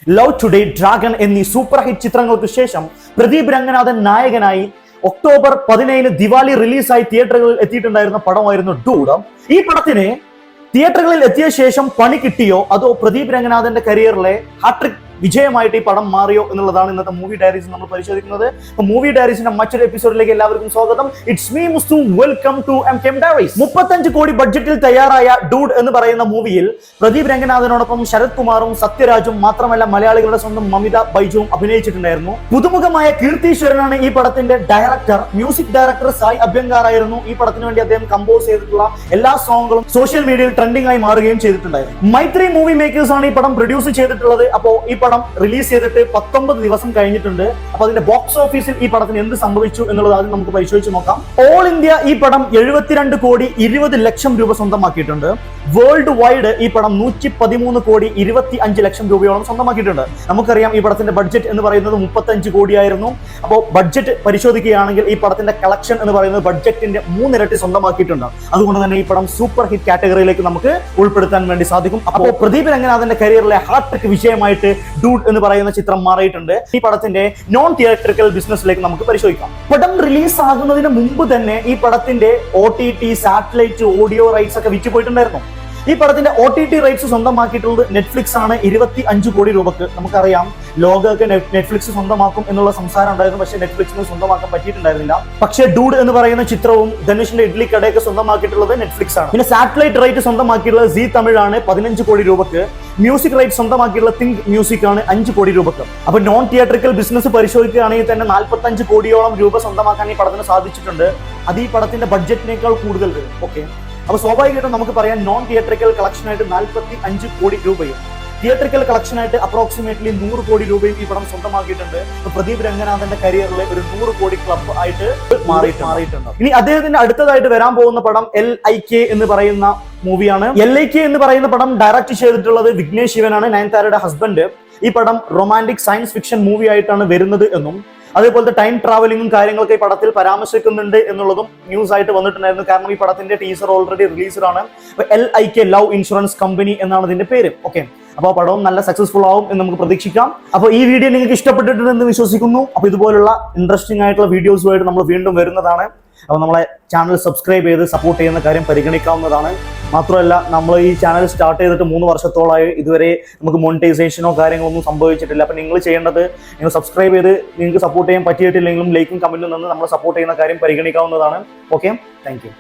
Love today, dragon എന്നീ super hit ചിത്രങ്ങൾക്ക് ശേഷം പ്രദീപ് രംഗനാഥൻ നായകനായി ഒക്ടോബർ 17 ദിവാലി റിലീസായി തിയേറ്ററുകളിൽ എത്തിയിട്ടുണ്ടായിരുന്ന പടമായിരുന്നു ഡൂഡ്. ഈ പടത്തിന് തിയേറ്ററുകളിൽ എത്തിയ ശേഷം പണി കിട്ടിയോ അതോ പ്രദീപ് രംഗനാഥന്റെ കരിയറിലെ ഹാട്രിക് വിജയമായിട്ട് ഈ പടം മാറിയോ എന്നുള്ളതാണ് ഇന്നത്തെ മൂവി ഡയറീസ് നമ്മൾ പരിശോധിക്കുന്നത്. മൂവി ഡയറീസിന്റെ മറ്റൊരു എപ്പിസോഡിലേക്ക് എല്ലാവർക്കും സ്വാഗതം. It's me Musthu, welcome to MKM diaries. 35 കോടി ബഡ്ജറ്റിൽ തയ്യാറായ ഡൂഡ് എന്ന് പറയുന്ന മൂവിയിൽ പ്രദീപ് രംഗനാഥനോടൊപ്പം ശരത് കുമാറും സത്യരാജും മാത്രമല്ല മലയാളികളുടെ സ്വന്തം മമിത ബൈജുവും അഭിനയിച്ചിട്ടുണ്ടായിരുന്നു. പുതുമുഖമായ കീർത്തീശ്വരനാണ് ഈ പടത്തിന്റെ ഡയറക്ടർ. മ്യൂസിക് ഡയറക്ടർ സായി അഭ്യങ്കാർ ആയിരുന്നു. ഈ പടത്തിന് വേണ്ടി അദ്ദേഹം കമ്പോസ് ചെയ്തിട്ടുള്ള എല്ലാ സോങ്ങുകളും സോഷ്യൽ മീഡിയയിൽ ട്രെൻഡിംഗ് ആയി മാറുകയും ചെയ്തിട്ടുണ്ടായിരുന്നു. മൈത്രി മൂവി മേക്കേഴ്സ് ആണ് ഈ പടം പ്രൊഡ്യൂസ് ചെയ്തിട്ടുള്ളത്. അപ്പോ ഈ പടം റിലീസ് ചെയ്തിട്ട് 19 ദിവസം കഴിഞ്ഞിട്ടുണ്ട്. അപ്പൊ അതിന്റെ ബോക്സ് ഓഫീസിൽ ഈ പടത്തിന് എന്ത് സംഭവിച്ചു എന്നുള്ളത് ആദ്യം നമുക്ക് പരിശോധിച്ച് നോക്കാം. ഓൾ ഇന്ത്യ ഈ പടം 72 കോടി 20 ലക്ഷം രൂപ സ്വന്തമാക്കിയിട്ടുണ്ട്. വേൾഡ് വൈഡ് ഈ പടം 113 കോടി 25 ലക്ഷം രൂപയോളം സ്വന്തമാക്കിയിട്ടുണ്ട്. നമുക്കറിയാം ഈ പടത്തിന്റെ ബഡ്ജറ്റ് എന്ന് പറയുന്നത് 35 കോടിയായിരുന്നു. അപ്പോൾ ബഡ്ജറ്റ് പരിശോധിക്കുകയാണെങ്കിൽ ഈ പടത്തിന്റെ കളക്ഷൻ എന്ന് പറയുന്നത് ബഡ്ജറ്റിന്റെ 3 ഇരട്ടി സ്വന്തമാക്കിയിട്ടുണ്ട്. അതുകൊണ്ട് തന്നെ ഈ പടം സൂപ്പർ ഹിറ്റ് കാറ്റഗറിയിലേക്ക് നമുക്ക് ഉൾപ്പെടുത്താൻ വേണ്ടി സാധിക്കും. അപ്പോൾ പ്രദീപ് രംഗനാഥന്റെ കരിയറിലെ ഹാട്രിക് വിജയമായിട്ട് ഡൂഡ് എന്ന് പറയുന്ന ചിത്രം മാറിയിട്ടുണ്ട്. ഈ പടത്തിന്റെ നോൺ തിയേറ്ററിക്കൽ ബിസിനസ്സിലേക്ക് നമുക്ക് പരിശോധിക്കാം. പടം റിലീസ് ആകുന്നതിന് മുമ്പ് തന്നെ ഈ പടത്തിന്റെ OTT, സാറ്റലൈറ്റ്, ഓഡിയോ റൈറ്റ്സ് ഒക്കെ വിറ്റുപോയിട്ടുണ്ടായിരുന്നു. ഈ പടത്തിന്റെ OTT റൈറ്റ്സ് സ്വന്തമാക്കിയിട്ടുള്ളത് നെറ്റ്ഫ്ലിക്സ് ആണ് 25 കോടി രൂപക്ക്. നമുക്കറിയാം ലോകമൊക്കെ നെറ്റ്ഫ്ലിക്സ് സ്വന്തമാക്കും എന്നുള്ള സംസാരം ഉണ്ടായിരുന്നു. പക്ഷേ നെറ്റ്ഫ്ലിക്സിന് സ്വന്തമാക്കാൻ പറ്റിയിട്ടുണ്ടായിരുന്നില്ല. പക്ഷേ ഡൂഡ് എന്ന് പറയുന്ന ചിത്രവും ധനുഷിന്റെ ഇഡ്ലി കടയൊക്കെ സ്വന്തമാക്കിയിട്ടുള്ളത് നെറ്റ്ഫ്ലിക്സ് ആണ്. പിന്നെ സാറ്റലൈറ്റ് റൈറ്റ് സ്വന്തമാക്കിയിട്ടുള്ളത് സീ തമിഴാണ് 15 കോടി രൂപക്ക്. മ്യൂസിക് റൈറ്റ് സ്വന്തമാക്കിയിട്ടുള്ള തിങ്ക് മ്യൂസിക് ആണ് 5 കോടി രൂപക്ക്. അപ്പൊ നോൺ തിയേറ്ററിക്കൽ ബിസിനസ് പരിശോധിക്കുകയാണെങ്കിൽ തന്നെ 45 കോടിയോളം രൂപ സ്വന്തമാക്കാൻ ഈ പടത്തിന് സാധിച്ചിട്ടുണ്ട്. അത് ഈ പടത്തിന്റെ ബഡ്ജറ്റിനേക്കാൾ കൂടുതൽ വരും. ഓക്കെ, അപ്പൊ സ്വാഭാവികമായിട്ടും നമുക്ക് പറയാം നോൺ തിയേറ്ററിക്കൽ കളക്ഷൻ ആയിട്ട് 45 കോടി രൂപയും തിയേറ്ററിക്കൽ കളക്ഷൻ ആയിട്ട് അപ്രോക്സിമേറ്റ്ലി 100 കോടി രൂപയും ഈ പടം സ്വന്തമാക്കിയിട്ടുണ്ട്. പ്രദീപ് രംഗനാഥന്റെ കരിയറിലെ ഒരു 100 കോടി ക്ലബ് ആയിട്ട് മാറിയിട്ടുണ്ട്. ഇനി അദ്ദേഹത്തിന്റെ അടുത്തതായിട്ട് വരാൻ പോകുന്ന പടം LIK എന്ന് പറയുന്ന മൂവിയാണ്. LIK എന്ന് പറയുന്ന പടം ഡയറക്ട് ചെയ്തിട്ടുള്ളത് വിഘ്നേഷ് ശിവനാണ്, നയൻതാരയുടെ ഹസ്ബൻഡ്. ഈ പടം റൊമാൻറ്റിക് സയൻസ് ഫിക്ഷൻ മൂവി ആയിട്ടാണ് വരുന്നത് എന്നും അതേപോലത്തെ ടൈം ട്രാവലിംഗും കാര്യങ്ങളൊക്കെ ഈ പടത്തിൽ പരാമർശിക്കുന്നുണ്ട് എന്നുള്ളതും ന്യൂസ് ആയിട്ട് വന്നിട്ടുണ്ടായിരുന്നു. കാരണം ഈ പടത്തിന്റെ ടീസർ ഓൾറെഡി റിലീസ്ഡ് ആണ്. LIK ലവ് ഇൻഷുറൻസ് കമ്പനി എന്നാണ് ഇതിന്റെ പേര്. ഓക്കെ, അപ്പോൾ പടവും നല്ല സക്സസ്ഫുൾ ആവും എന്ന് നമുക്ക് പ്രതീക്ഷിക്കാം. അപ്പോൾ ഈ വീഡിയോ നിങ്ങൾക്ക് ഇഷ്ടപ്പെട്ടിട്ടുണ്ടെന്ന് വിശ്വസിക്കുന്നു. അപ്പോൾ ഇതുപോലുള്ള ഇൻട്രസ്റ്റിംഗ് ആയിട്ടുള്ള വീഡിയോസുമായിട്ട് നമ്മൾ വീണ്ടും വരുന്നതാണ്. അപ്പോൾ നമ്മളെ ചാനൽ സബ്സ്ക്രൈബ് ചെയ്ത് സപ്പോർട്ട് ചെയ്യുന്ന കാര്യം പരിഗണിക്കാവുന്നതാണ്. മാത്രമല്ല, നമ്മൾ ഈ ചാനൽ സ്റ്റാർട്ട് ചെയ്തിട്ട് 3 വർഷത്തോളമായി ഇതുവരെ നമുക്ക് മോണിറ്റൈസേഷനോ കാര്യങ്ങളൊന്നും സംഭവിച്ചിട്ടില്ല. അപ്പം നിങ്ങൾ ചെയ്യേണ്ടത്, നിങ്ങൾ സബ്സ്ക്രൈബ് ചെയ്ത് നിങ്ങൾക്ക് സപ്പോർട്ട് ചെയ്യാൻ പറ്റിയിട്ടില്ലെങ്കിലും ലൈക്കും കമന്റും നിന്ന് നമ്മളെ സപ്പോർട്ട് ചെയ്യുന്ന കാര്യം പരിഗണിക്കാവുന്നതാണ്. Okay, thank you.